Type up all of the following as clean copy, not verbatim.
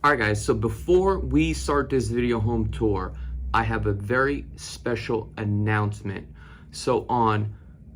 Alright guys, so before we start this video home tour, I have a very special announcement. So on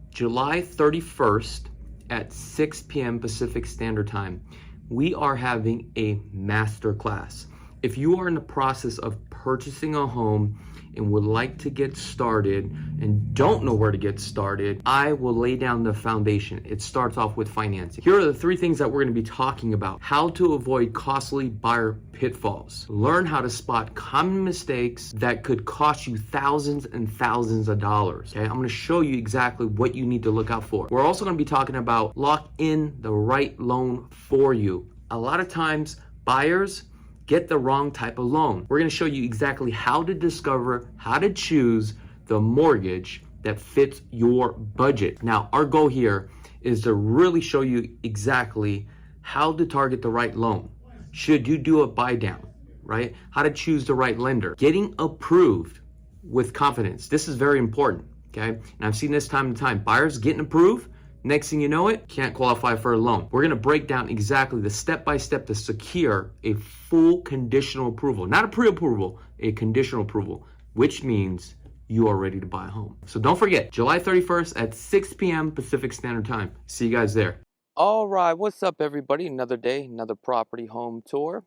July 31st at 6 p.m. Pacific Standard Time, we are having a master class. If you are in the process of purchasing a home and would like to get started and don't know where to get started, I will lay down the foundation. It starts off with financing. Here are the 3 things that we're going to be talking about. How to avoid costly buyer pitfalls. Learn how to spot common mistakes that could cost you thousands and thousands of dollars. Okay, I'm going to show you exactly what you need to look out for. We're also going to be talking about lock in the right loan for you. A lot of times buyers get the wrong type of loan. We're going to show you exactly how to discover, how to choose the mortgage that fits your budget. Now, our goal here is to really show you exactly how to target the right loan. Should you do a buy down, right? How to choose the right lender. Getting approved with confidence. This is very important, okay? And I've seen this time and time. Buyers getting approved, next thing you know it, can't qualify for a loan. We're gonna break down exactly the step-by-step to secure a full conditional approval. Not a pre-approval, a conditional approval, which means you are ready to buy a home. So don't forget, July 31st at 6 p.m. Pacific Standard Time. See you guys there. All right, what's up everybody? Another day, another property home tour.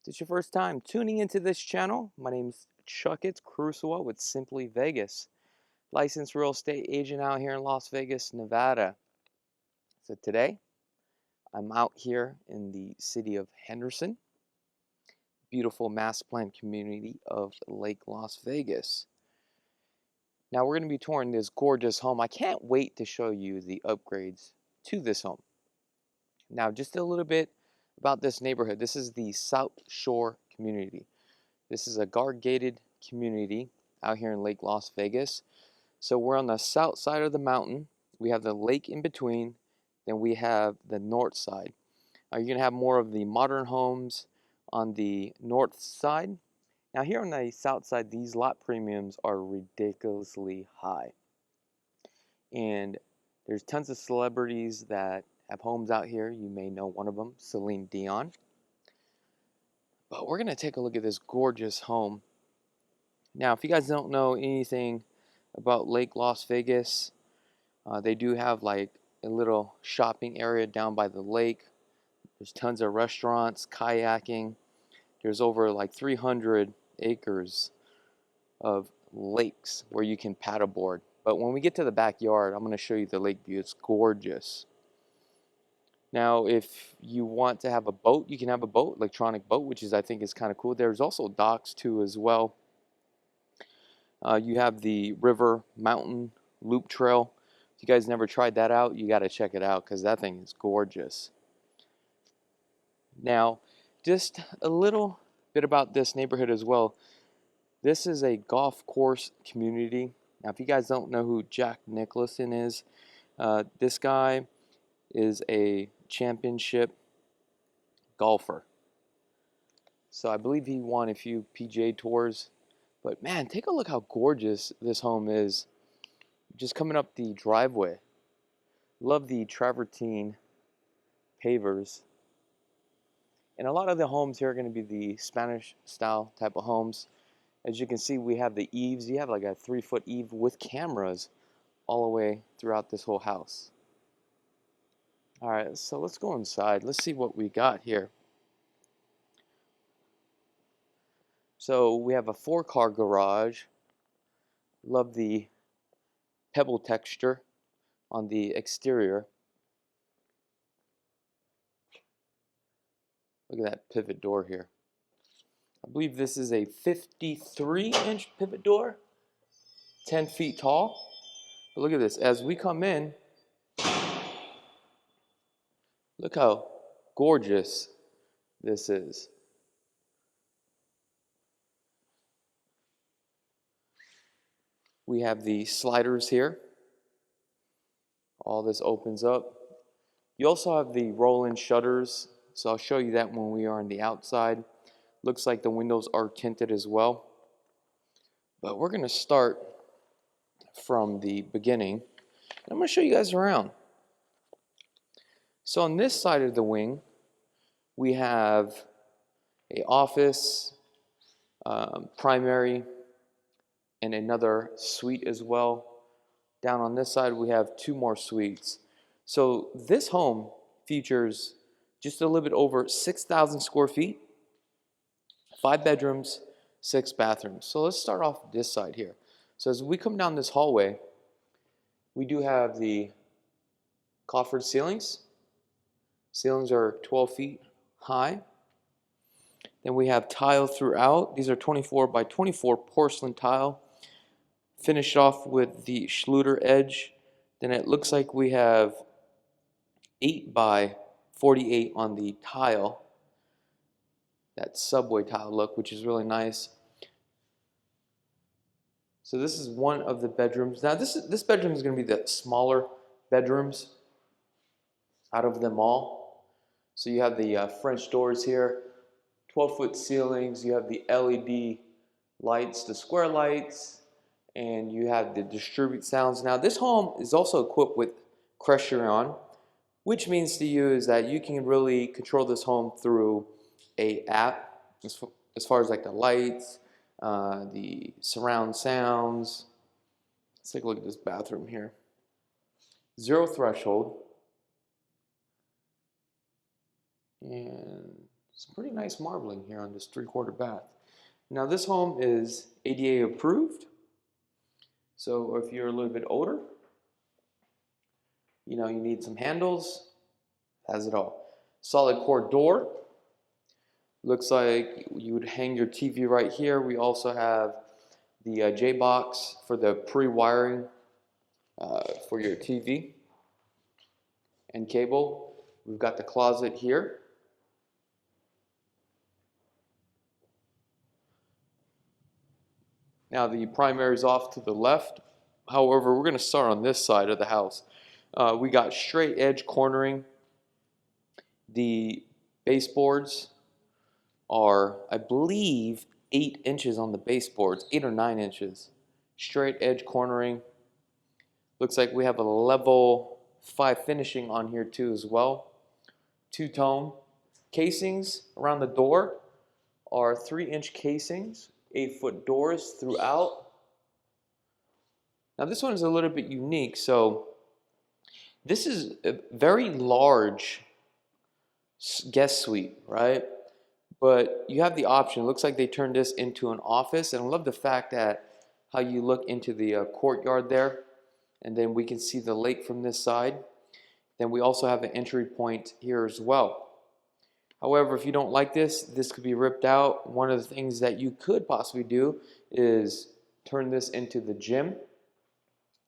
If it's your first time tuning into this channel, my name's Chakits Krulsawat with Simply Vegas. Licensed real estate agent out here in Las Vegas, Nevada. So today, I'm out here in the city of Henderson, beautiful master plan community of Lake Las Vegas. Now we're going to be touring this gorgeous home. I can't wait to show you the upgrades to this home. Now just a little bit about this neighborhood. This is the South Shore community. This is a guard-gated community out here in Lake Las Vegas. So we're on the south side of the mountain. We have the lake in between. Then we have the north side. You're going to have more of the modern homes on the north side. Now here on the south side, these lot premiums are ridiculously high. And there's tons of celebrities that have homes out here. You may know one of them, Celine Dion. But we're going to take a look at this gorgeous home. Now, if you guys don't know anything about Lake Las Vegas, they do have like a little shopping area down by the lake. There's tons of restaurants, kayaking. There's over like 300 acres of lakes where you can paddleboard. But when we get to the backyard, I'm going to show you the lake view. It's gorgeous. Now, if you want to have a boat, you can have a boat, electronic boat, which I think is kind of cool. There's also docks too as well. You have the river mountain loop trail. If you guys never tried that out, you got to check it out because that thing is gorgeous. Now, just a little bit about this neighborhood as well. This is a golf course community. Now, if you guys don't know who Jack Nicholson is, this guy is a championship golfer. So I believe he won a few PGA tours. But man, take a look how gorgeous this home is. Just coming up the driveway. Love the travertine pavers. And a lot of the homes here are going to be the Spanish style type of homes. As you can see, we have the eaves. You have like a 3-foot eave with cameras all the way throughout this whole house. All right, so let's go inside. Let's see what we got here. So we have a 4-car garage. Love the pebble texture on the exterior. Look at that pivot door here. I believe this is a 53-inch pivot door, 10 feet tall. But look at this. As we come in, look how gorgeous this is. We have the sliders here. All this opens up. You also have the roll-in shutters, so I'll show you that when we are on the outside. Looks like the windows are tinted as well. But we're going to start from the beginning. I'm going to show you guys around. So on this side of the wing, we have a office, primary, and another suite as well. Down on this side, we have 2 more suites. So this home features just a little bit over 6,000 square feet, 5 bedrooms, 6 bathrooms. So let's start off this side here. So as we come down this hallway, we do have the coffered ceilings. Ceilings are 12 feet high. Then we have tile throughout. These are 24 by 24 porcelain tile. Finished off with the Schluter edge. Then it looks like we have 8 by 48 on the tile. That subway tile look, which is really nice. So this is one of the bedrooms. Now this bedroom is going to be the smaller bedrooms out of them all. So you have the French doors here, 12-foot ceilings, you have the LED lights, the square lights, and you have the distribute sounds. Now this home is also equipped with Crestron, which means to you is that you can really control this home through a app as far as like the lights, the surround sounds. Let's take a look at this bathroom here. 0 threshold. And some pretty nice marbling here on this 3/4 bath. Now this home is ADA approved. So if you're a little bit older, you know, you need some handles, has it all. Solid core door. Looks like you would hang your TV right here. We also have the J-box for the pre-wiring for your TV and cable. We've got the closet here. Now the primary is off to the left. However, we're going to start on this side of the house. We got straight edge cornering. The baseboards are, I believe, 8 inches on the baseboards, 8 or 9 inches. Straight edge cornering. Looks like we have a level 5 finishing on here too as well. 2-tone. Casings around the door are 3-inch casings, 8-foot doors throughout. Now this one is a little bit unique. So this is a very large guest suite, right? But you have the option. It looks like they turned this into an office, and I love the fact that how you look into the courtyard there, and then we can see the lake from this side. Then we also have an entry point here as well. However, if you don't like this, this could be ripped out. One of the things that you could possibly do is turn this into the gym.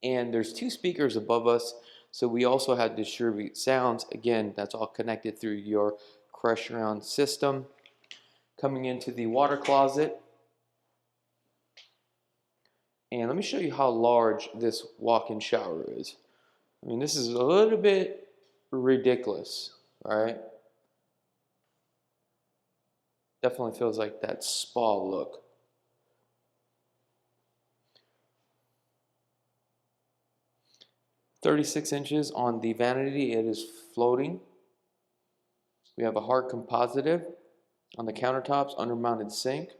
And there's 2 speakers above us, so we also have distribute sounds. Again, that's all connected through your Crestron system. Coming into the water closet. And let me show you how large this walk-in shower is. I mean, this is a little bit ridiculous, right? Definitely feels like that spa look. "36 inches on the vanity, it is floating. We have a hard composite on the countertops, undermounted sink.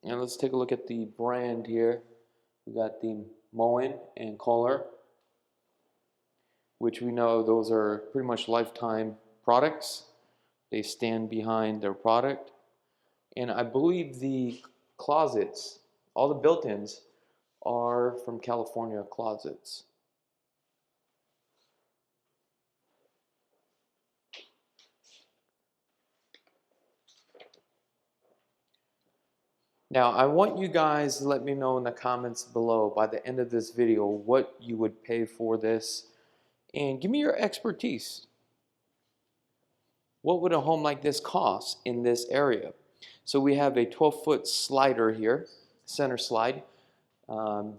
And let's take a look at the brand here. We got the Moen and Kohler, which we know those are pretty much lifetime products. They stand behind their product. And I believe the closets, all the built-ins, are from California Closets. Now, I want you guys to let me know in the comments below by the end of this video what you would pay for this, and give me your expertise. What would a home like this cost in this area? So we have a 12-foot slider here, center slide.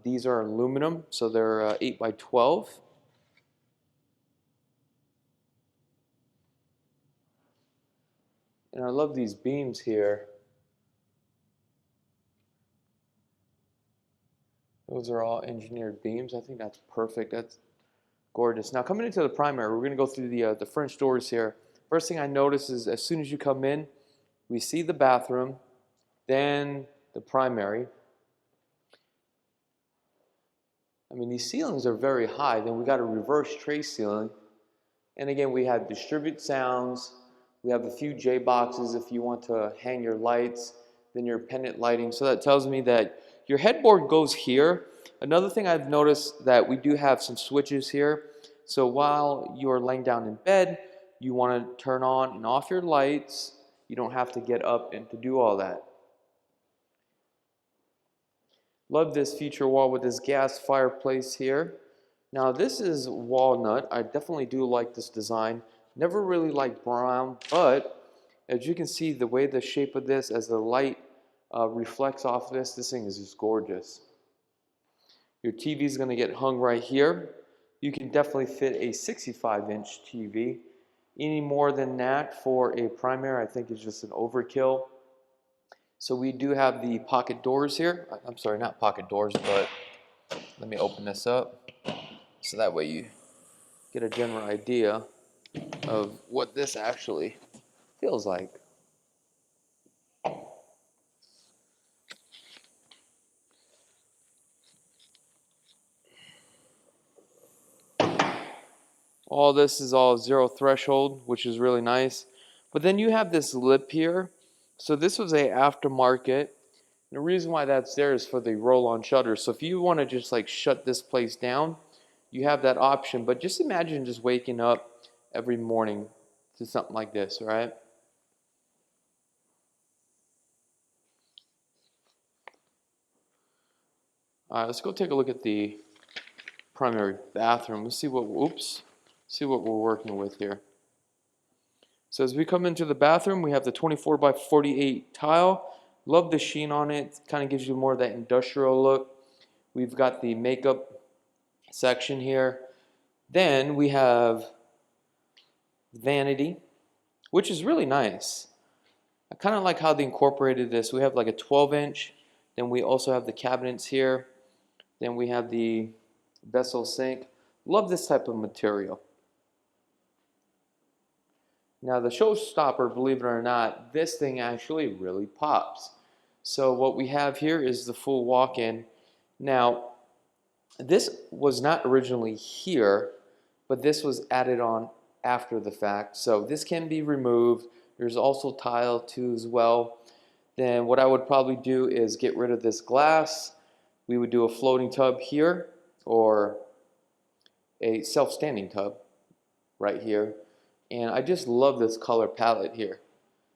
These are aluminum, so they're 8 by 12. And I love these beams here. Those are all engineered beams. I think that's perfect. That's gorgeous. Now coming into the primary, we're going to go through the French doors here. First thing I notice is as soon as you come in, we see the bathroom, then the primary. I mean, these ceilings are very high. Then we got a reverse tray ceiling. And again, we have distribute sounds. We have a few J boxes if you want to hang your lights, then your pendant lighting. So that tells me that your headboard goes here. Another thing I've noticed that we do have some switches here. So while you're laying down in bed, you want to turn on and off your lights. You don't have to get up and to do all that. Love this feature wall with this gas fireplace here. Now this is walnut. I definitely do like this design. Never really liked brown, but as you can see, the way the shape of this, as the light reflects off this thing is just gorgeous. Your TV is going to get hung right here. You can definitely fit a 65-inch TV. Any more than that for a primary, I think, is just an overkill. So we do have the pocket doors here. I'm sorry, not pocket doors, but let me open this up so that way you get a general idea of what this actually feels like. All this is all zero threshold, which is really nice. But then you have this lip here. So this was a aftermarket. And the reason why that's there is for the roll-on shutters. So if you want to just like shut this place down, you have that option. But just imagine just waking up every morning to something like this, right? All right, let's go take a look at the primary bathroom. Let's see what, see what we're working with here. So as we come into the bathroom, we have the 24x48 tile. Love the sheen on it. Kind of gives you more of that industrial look. We've got the makeup section here. Then we have vanity, which is really nice. I kind of like how they incorporated this. We have like a 12-inch. Then we also have the cabinets here. Then we have the vessel sink. Love this type of material. Now the showstopper, believe it or not, this thing actually really pops. So what we have here is the full walk-in. Now this was not originally here, but this was added on after the fact. So this can be removed. There's also tile too as well. Then what I would probably do is get rid of this glass. We would do a floating tub here or a self-standing tub right here. And I just love this color palette here.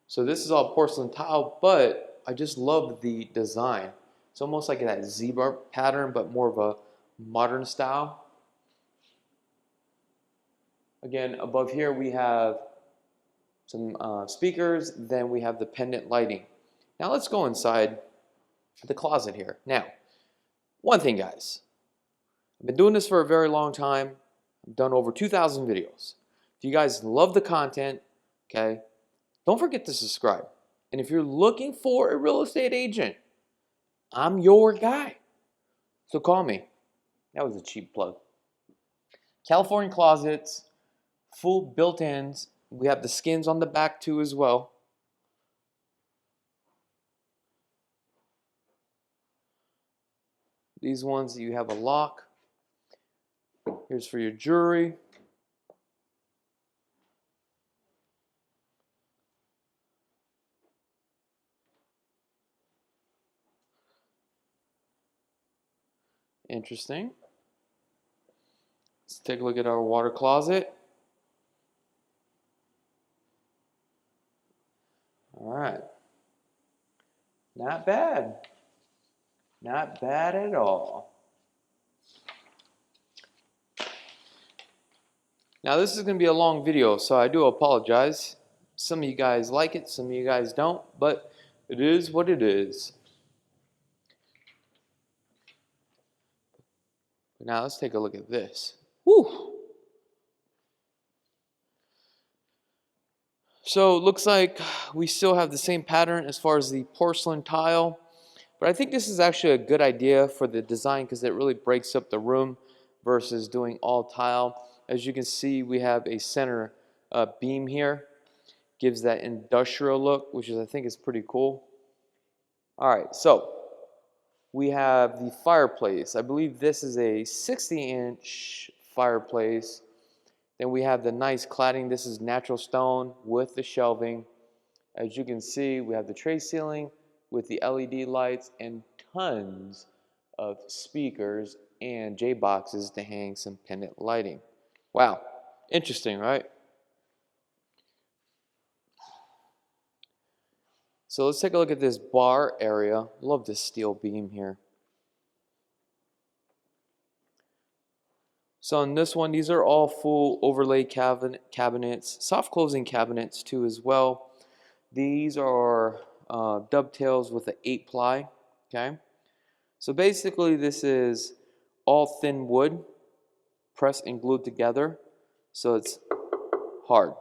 So this is all porcelain tile, but I just love the design. It's almost like that zebra pattern, but more of a modern style. Again, above here we have some speakers, then we have the pendant lighting. Now let's go inside the closet here. Now, one thing guys, I've been doing this for a very long time. I've done over 2,000 videos. If you guys love the content, okay, don't forget to subscribe. And if you're looking for a real estate agent, I'm your guy. So call me. That was a cheap plug. California closets, full built-ins. We have the skins on the back too as well. These ones, you have a lock. Here's for your jewelry. Interesting. Let's take a look at our water closet. All right. Not bad. Not bad at all. Now this is going to be a long video, so I do apologize. Some of you guys like it, some of you guys don't, but it is what it is. Now let's take a look at this. Whew. So it looks like we still have the same pattern as far as the porcelain tile, but I think this is actually a good idea for the design because it really breaks up the room versus doing all tile. As you can see, we have a center beam here. Gives that industrial look, which is, I think, is pretty cool. All right, so we have the fireplace. I believe this is a 60-inch fireplace. Then we have the nice cladding. This is natural stone with the shelving. As you can see, we have the tray ceiling with the LED lights and tons of speakers and J boxes to hang some pendant lighting. Wow, interesting, right? So let's take a look at this bar area. Love this steel beam here. So on this one, these are all full overlay cabinets, soft closing cabinets too as well. These are dovetails with an 8-ply, okay? So basically this is all thin wood, pressed and glued together, so it's hard.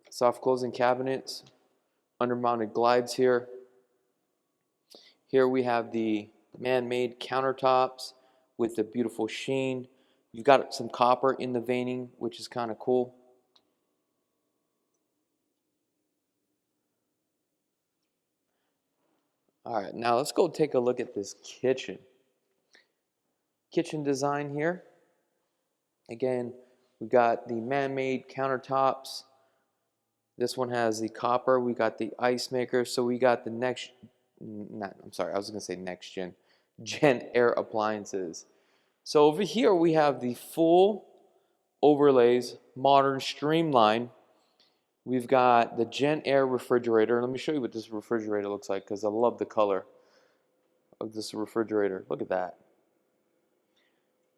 Soft closing cabinets, undermounted glides here. Here we have the man-made countertops with the beautiful sheen. You've got some copper in the veining, which is kind of cool. All right, now let's go take a look at this kitchen. Kitchen design here. Again, we got the man-made countertops. This one has the copper. We got the ice maker. So we got the next gen air appliances. So over here we have the full overlays, modern, streamlined. We've got the Gen Air refrigerator. Let me show you what this refrigerator looks like because I love the color of this refrigerator. Look at that.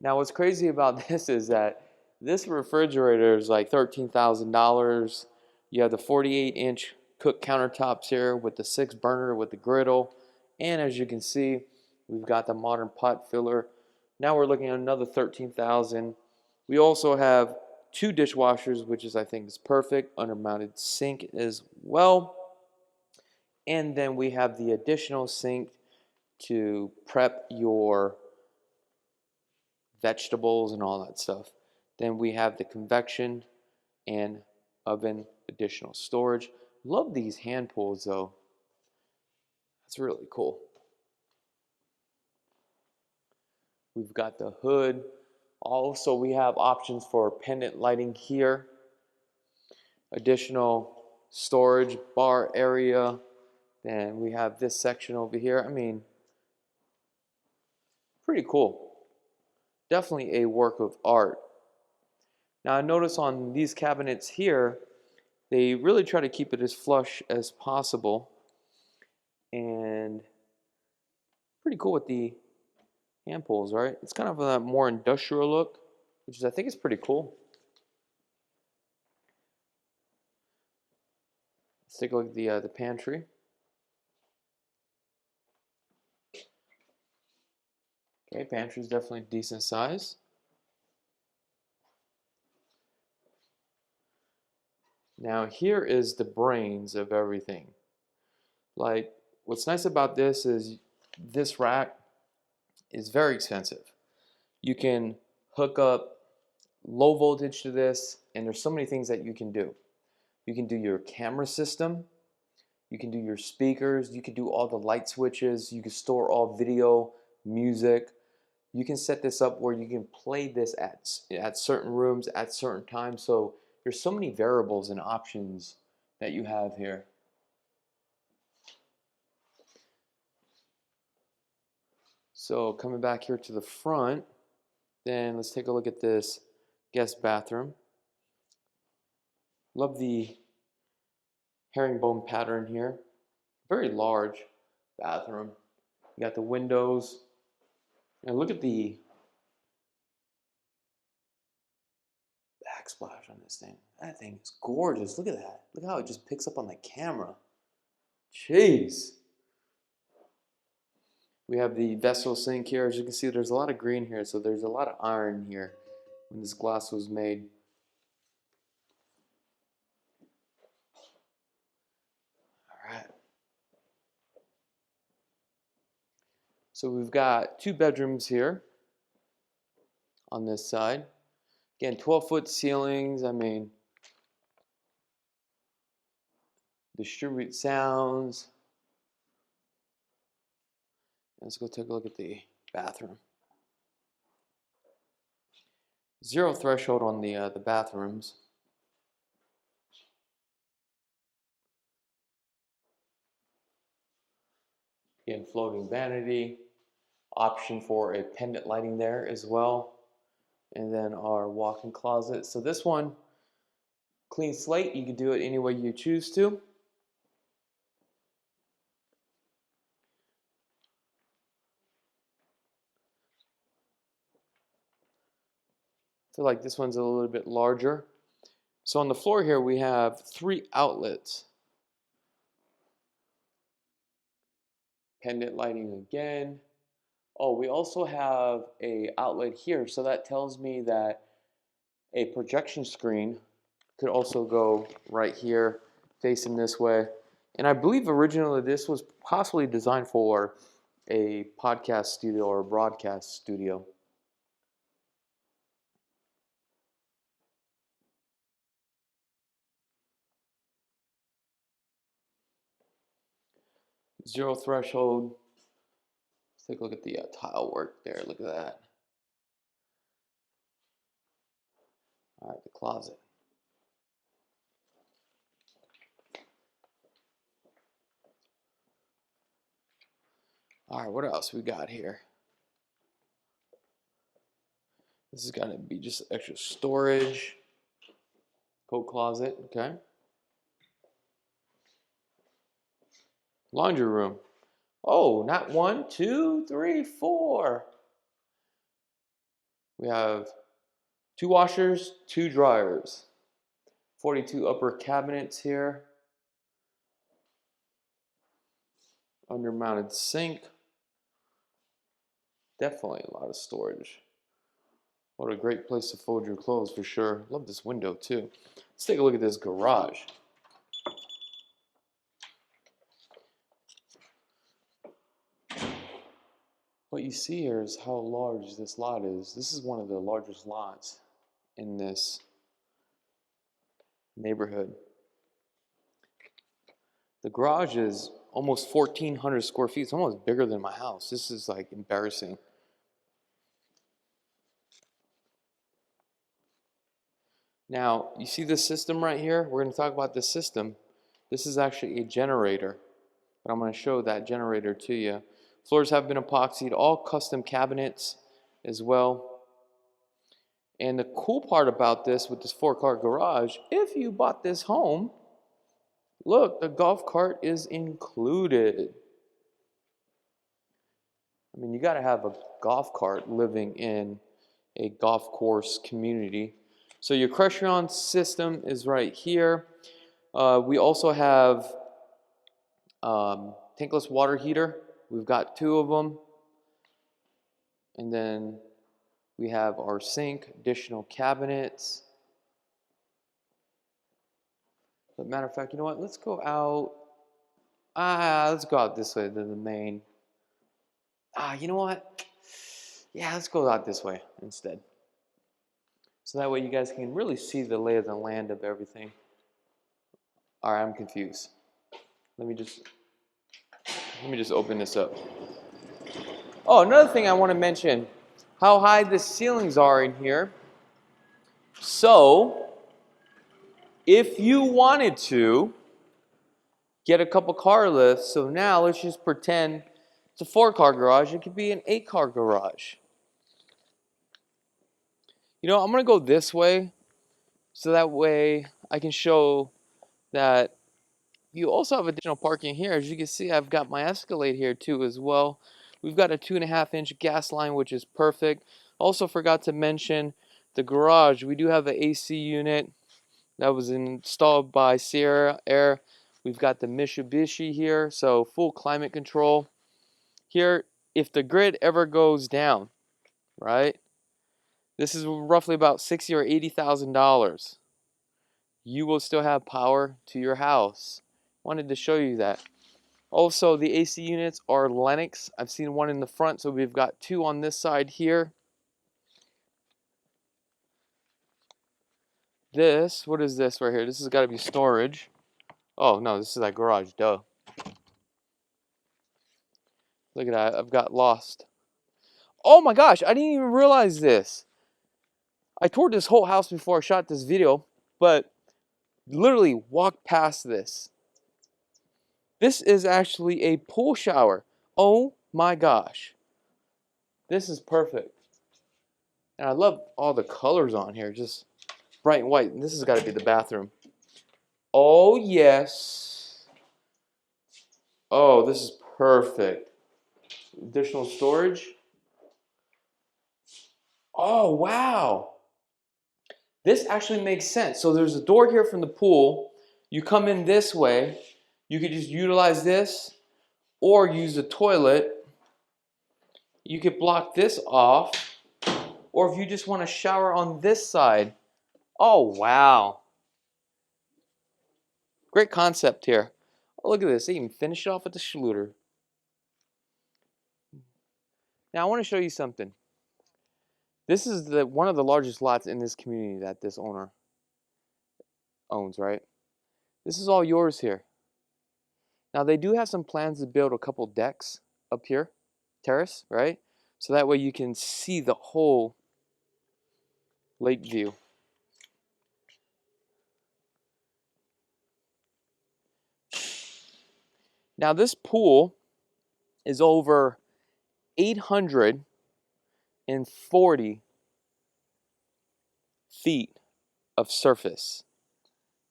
Now what's crazy about this is that this refrigerator is like $13,000. You have the 48-inch cook countertops here with the 6-burner with the griddle. And as you can see, we've got the modern pot filler. Now we're looking at another $13,000. We also have 2 dishwashers, which is, I think, is perfect. Undermounted sink as well. And then we have the additional sink to prep your vegetables and all that stuff. Then we have the convection and oven additional storage. Love these hand pulls though. That's really cool. We've got the hood. Also, we have options for pendant lighting here. Additional storage bar area. Then we have this section over here. I mean, pretty cool. Definitely a work of art. Now, notice on these cabinets here, they really try to keep it as flush as possible. And pretty cool with the hand pulls, right? It's kind of a more industrial look, which is, I think, is pretty cool. Let's take a look at the pantry. Okay, pantry is definitely decent size. Now here is the brains of everything. Like, what's nice about this is this rack is very expensive. You can hook up low voltage to this, and there's so many things that you can do. You can do your camera system, you can do your speakers, you can do all the light switches, you can store all video, music. You can set this up where you can play this at certain rooms at certain times. So there's so many variables and options that you have here. So coming back here to the front, then let's take a look at this guest bathroom. Love the herringbone pattern here. Very large bathroom. You got the windows. And look at the backsplash on this thing. That thing is gorgeous. Look at that. Look how it just picks up on the camera. Jeez. We have the vessel sink here. As you can see, there's a lot of green here, so there's a lot of iron here when this glass was made. All right. So we've got 2 bedrooms here on this side. Again, 12-foot ceilings. I mean, distribute sounds. Let's go take a look at the bathroom. Zero threshold on the bathrooms. Again, floating vanity. Option for a pendant lighting there as well. And then our walk-in closet. So this one, clean slate. You can do it any way you choose to. I feel like this one's a little bit larger. So on the floor here we have 3 outlets. Pendant lighting again. Oh, we also have a outlet here, so that tells me that a projection screen could also go right here, facing this way. And I believe originally this was possibly designed for a podcast studio or a broadcast studio. Zero threshold. Let's take a look at the tile work there. Look at that. All right, the closet. All right, what else we got here? This is gonna be just extra storage. Coat closet, okay. Laundry room. Oh, not 1, 2, 3, 4. We have 2 washers, 2 dryers. 42 upper cabinets here. Under-mounted sink. Definitely a lot of storage. What a great place to fold your clothes for sure. Love this window too. Let's take a look at this garage. What you see here is how large this lot is. This is one of the largest lots in this neighborhood. The garage is almost 1,400 square feet. It's almost bigger than my house. This is like embarrassing. Now, you see this system right here? We're going to talk about this system. This is actually a generator, but I'm going to show that generator to you. Floors have been epoxied, all custom cabinets as well. And the cool part about this with this 4-car garage, if you bought this home, look, the golf cart is included. I mean, you got to have a golf cart living in a golf course community. So your Crestron system is right here. We also have tankless water heater. We've got 2 of them. And then we have our sink, additional cabinets. But matter of fact, you know what? Let's go out. Let's go out this way to the main. You know what? Yeah, let's go out this way instead. So that way you guys can really see the lay of the land of everything. All right, I'm confused. Let me just open this up. Oh, another thing I want to mention, how high the ceilings are in here. So, if you wanted to get a couple car lifts, so now let's just pretend it's a 4-car garage. It could be an 8-car garage. You know, I'm going to go this way, so that way I can show that you also have additional parking here. As you can see, I've got my Escalade here too as well. We've got a 2.5-inch gas line, which is perfect. Also forgot to mention the garage. We do have an AC unit that was installed by Sierra Air. We've got the Mitsubishi here, so full climate control. Here, if the grid ever goes down, right? This is roughly about $60,000 or $80,000. You will still have power to your house. Wanted to show you that. Also, the AC units are Lennox. I've seen one in the front, so we've got 2 on this side here. What is this right here? This has got to be storage. Oh no, this is that garage, duh. Look at that, I've got lost. Oh my gosh, I didn't even realize this. I toured this whole house before I shot this video, but literally walked past this. This is actually a pool shower. Oh my gosh. This is perfect. And I love all the colors on here, just bright and white. And this has got to be the bathroom. Oh yes. Oh, this is perfect. Additional storage. Oh wow. This actually makes sense. So there's a door here from the pool. You come in this way. You could just utilize this or use the toilet. You could block this off. Or if you just want to shower on this side. Oh, wow. Great concept here. Oh, look at this. They even finished it off with the schluter. Now, I want to show you something. This is one of the largest lots in this community that this owner owns, right? This is all yours here. Now, they do have some plans to build a couple decks up here, terrace, right? So that way you can see the whole lake view. Now, this pool is over 840 feet of surface.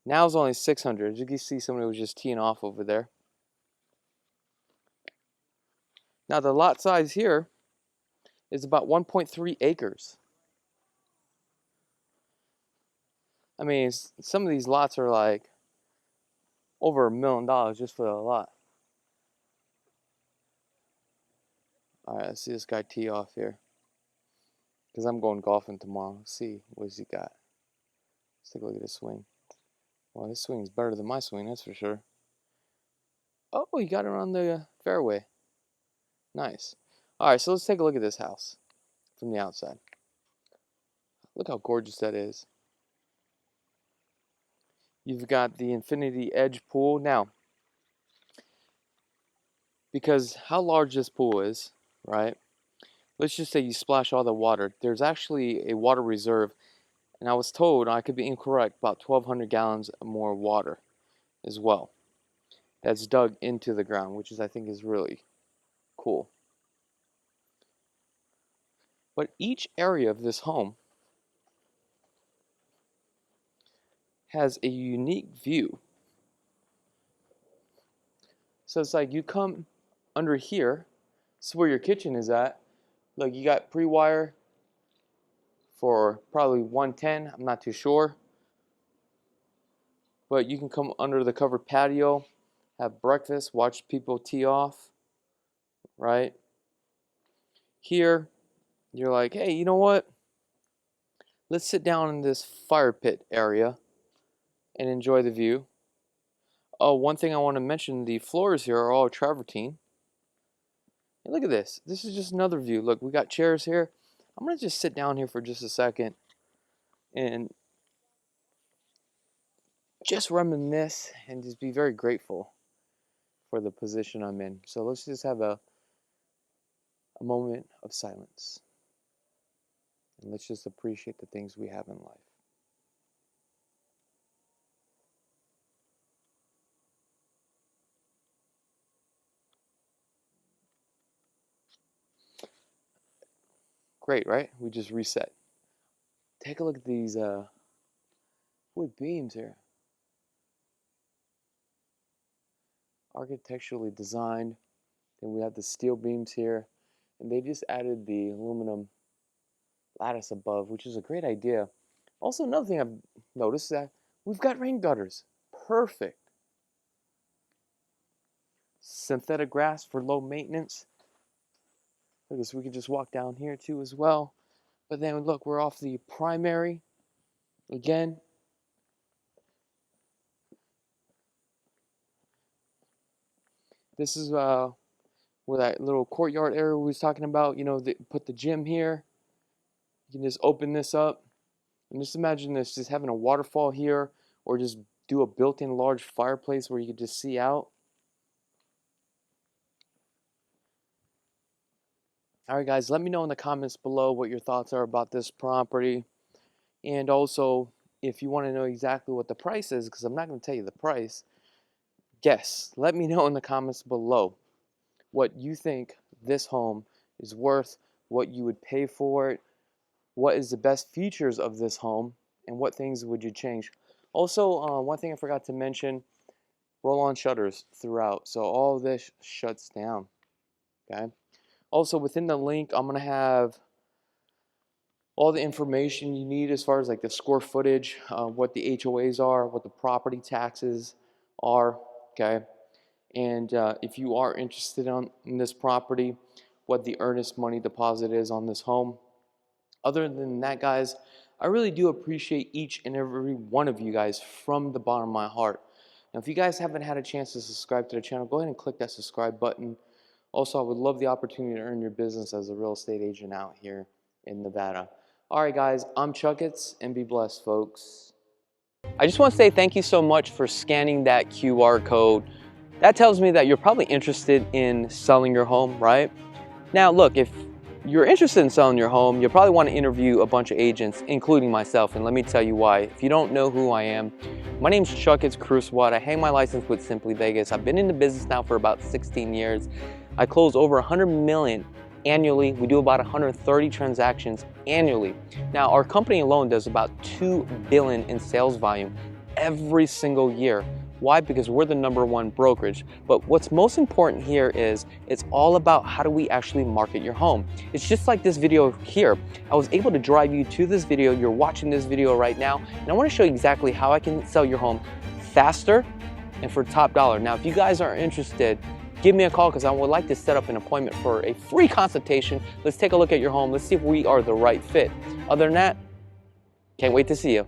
Now it's only 600. As you can see, somebody was just teeing off over there. Now the lot size here is about 1.3 acres. I mean, some of these lots are like over $1 million just for the lot. All right, let's see this guy tee off here. Because I'm going golfing tomorrow. Let's see, what has he got? Let's take a look at his swing. Well, his swing is better than my swing, that's for sure. Oh, he got it on the fairway. Nice. All right, so let's take a look at this house from the outside. Look how gorgeous that is. You've got the infinity edge pool. Now, because how large this pool is, right? Let's just say you splash all the water. There's actually a water reserve, and I was told, I could be incorrect, about 1,200 gallons more water as well. That's dug into the ground, which I think is really cool. But each area of this home has a unique view. So it's like you come under here, this is where your kitchen is at. Look, you got pre-wire for probably 110, I'm not too sure. But you can come under the covered patio, have breakfast, watch people tee off, right? Here, you're like, hey, you know what? Let's sit down in this fire pit area and enjoy the view. Oh, one thing I want to mention, the floors here are all travertine. And look at this. This is just another view. Look, we got chairs here. I'm going to just sit down here for just a second and just reminisce and just be very grateful for the position I'm in. So let's just have a moment of silence. And let's just appreciate the things we have in life. Great, right? We just reset. Take a look at these wood beams here. Architecturally designed. Then we have the steel beams here. And they just added the aluminum lattice above, which is a great idea. Also, another thing I've noticed is that we've got rain gutters. Perfect. Synthetic grass for low maintenance. Look at this, we could just walk down here too as well. But then look, we're off the primary again. This is where that little courtyard area we was talking about. You know, they put the gym here. You can just open this up. And just imagine this, just having a waterfall here, or just do a built-in large fireplace where you can just see out. All right, guys, let me know in the comments below what your thoughts are about this property. And also, if you want to know exactly what the price is, because I'm not going to tell you the price, guess. Let me know in the comments below what you think this home is worth, what you would pay for it, what is the best features of this home, and what things would you change. Also, one thing I forgot to mention, roll-on shutters throughout, so all of this shuts down, okay? Also, within the link, I'm going to have all the information you need as far as like the square footage, what the HOAs are, what the property taxes are, okay? And if you are interested in this property, what the earnest money deposit is on this home. Other than that, guys, I really do appreciate each and every one of you guys from the bottom of my heart. Now, if you guys haven't had a chance to subscribe to the channel, go ahead and click that subscribe button. Also, I would love the opportunity to earn your business as a real estate agent out here in Nevada. All right, guys, I'm Chakits, and be blessed, folks. I just want to say thank you so much for scanning that QR code. That tells me that you're probably interested in selling your home, right? Now, look, if you're interested in selling your home, you'll probably want to interview a bunch of agents, including myself, and let me tell you why. If you don't know who I am, my name's Chakits Krulsawat. I hang my license with Simply Vegas. I've been in the business now for about 16 years. I close over 100 million annually. We do about 130 transactions annually. Now, our company alone does about 2 billion in sales volume every single year. Why? Because we're the #1 brokerage. But what's most important here is it's all about how do we actually market your home. It's just like this video here. I was able to drive you to this video. You're watching this video right now, and I want to show you exactly how I can sell your home faster and for top dollar. Now, if you guys are interested, give me a call because I would like to set up an appointment for a free consultation. Let's take a look at your home. Let's see if we are the right fit. Other than that, can't wait to see you.